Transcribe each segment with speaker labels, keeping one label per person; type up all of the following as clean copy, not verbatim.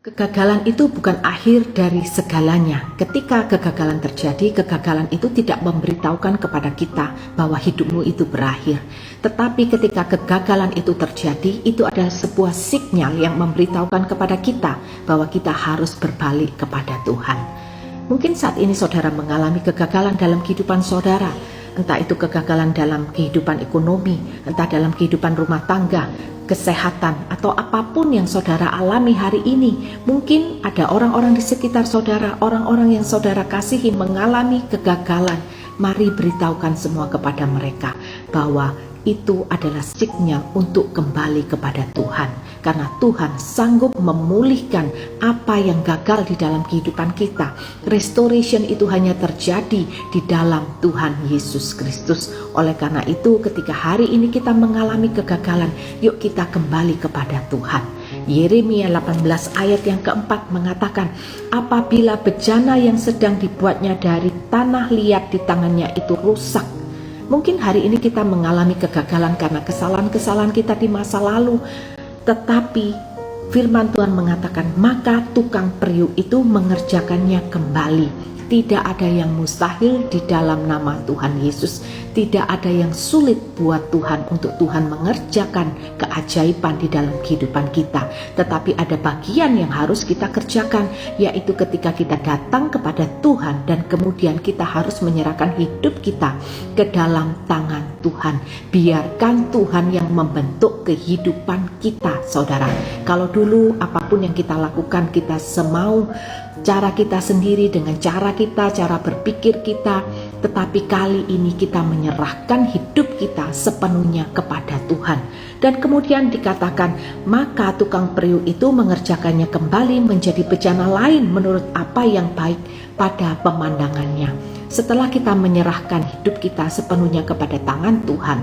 Speaker 1: Kegagalan itu bukan akhir dari segalanya. Ketika kegagalan terjadi, kegagalan itu tidak memberitahukan kepada kita bahwa hidupmu itu berakhir. Tetapi ketika kegagalan itu terjadi, itu adalah sebuah sinyal yang memberitahukan kepada kita bahwa kita harus berbalik kepada Tuhan. Mungkin saat ini saudara mengalami kegagalan dalam kehidupan saudara, entah itu kegagalan dalam kehidupan ekonomi, entah dalam kehidupan rumah tangga, kesehatan, atau apapun yang saudara alami hari ini. Mungkin ada orang-orang di sekitar saudara, orang-orang yang saudara kasihi mengalami kegagalan. Mari beritahukan semua kepada mereka bahwa itu adalah sinyal untuk kembali kepada Tuhan, karena Tuhan sanggup memulihkan apa yang gagal di dalam kehidupan kita. Restoration itu hanya terjadi di dalam Tuhan Yesus Kristus. Oleh karena itu, ketika hari ini kita mengalami kegagalan, yuk kita kembali kepada Tuhan. Yeremia 18 ayat yang keempat mengatakan, apabila bejana yang sedang dibuatnya dari tanah liat di tangannya itu rusak. Mungkin hari ini kita mengalami kegagalan karena kesalahan-kesalahan kita di masa lalu. Tetapi firman Tuhan mengatakan, maka tukang periuk itu mengerjakannya kembali. Tidak ada yang mustahil di dalam nama Tuhan Yesus. Tidak ada yang sulit buat Tuhan untuk Tuhan mengerjakan keajaiban di dalam kehidupan kita. Tetapi ada bagian yang harus kita kerjakan, yaitu ketika kita datang kepada Tuhan dan kemudian kita harus menyerahkan hidup kita ke dalam tangan Tuhan. Biarkan Tuhan yang membentuk kehidupan kita, saudara. Kalau dulu apapun yang kita lakukan, kita semau cara kita sendiri, dengan cara kita, cara berpikir kita. Tetapi kali ini kita menyerahkan hidup kita sepenuhnya kepada Tuhan. Dan kemudian dikatakan, maka tukang periuk itu mengerjakannya kembali menjadi bejana lain menurut apa yang baik pada pemandangannya. Setelah kita menyerahkan hidup kita sepenuhnya kepada tangan Tuhan,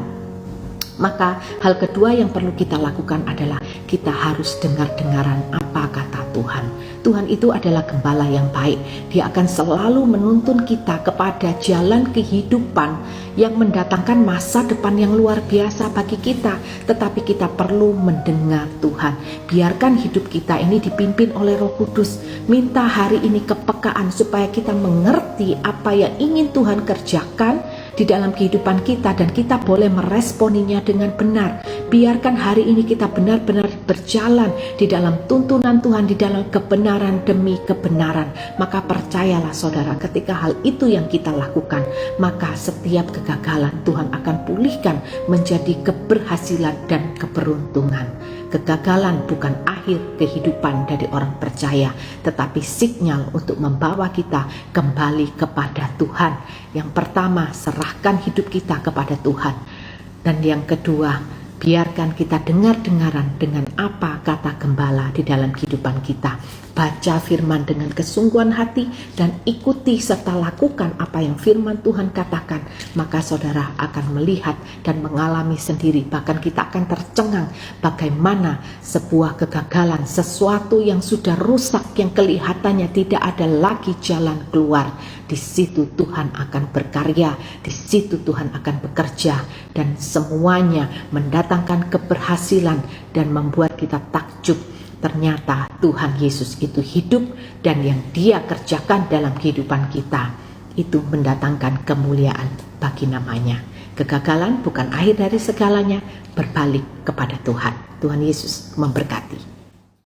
Speaker 1: maka hal kedua yang perlu kita lakukan adalah kita harus dengar-dengaran apa kata Tuhan. Tuhan itu adalah gembala yang baik. Dia akan selalu menuntun kita kepada jalan kehidupan yang mendatangkan masa depan yang luar biasa bagi kita. Tetapi kita perlu mendengar Tuhan. Biarkan hidup kita ini dipimpin oleh Roh Kudus. Minta hari ini kepekaan supaya kita mengerti apa yang ingin Tuhan kerjakan di dalam kehidupan kita, dan kita boleh meresponinya dengan benar. Biarkan hari ini kita benar-benar berjalan di dalam tuntunan Tuhan, di dalam kebenaran demi kebenaran. Maka percayalah saudara, ketika hal itu yang kita lakukan, maka setiap kegagalan Tuhan akan pulihkan menjadi keberhasilan dan keberuntungan. Kegagalan bukan akhir kehidupan dari orang percaya, tetapi sinyal untuk membawa kita kembali kepada Tuhan. Yang pertama, serahkan hidup kita kepada Tuhan. Dan yang kedua, biarkan kita dengar-dengaran dengan apa kata gembala di dalam kehidupan kita. Baca firman dengan kesungguhan hati dan ikuti serta lakukan apa yang firman Tuhan katakan. Maka saudara akan melihat dan mengalami sendiri, bahkan kita akan tercengang bagaimana sebuah kegagalan, sesuatu yang sudah rusak, yang kelihatannya tidak ada lagi jalan keluar. Di situ Tuhan akan berkarya, di situ Tuhan akan bekerja, dan semuanya mendatangkan keberhasilan dan membuat kita takjub. Ternyata Tuhan Yesus itu hidup, dan yang Dia kerjakan dalam kehidupan kita itu mendatangkan kemuliaan bagi namanya. Kegagalan bukan akhir dari segalanya. Berbalik kepada Tuhan. Tuhan Yesus memberkati.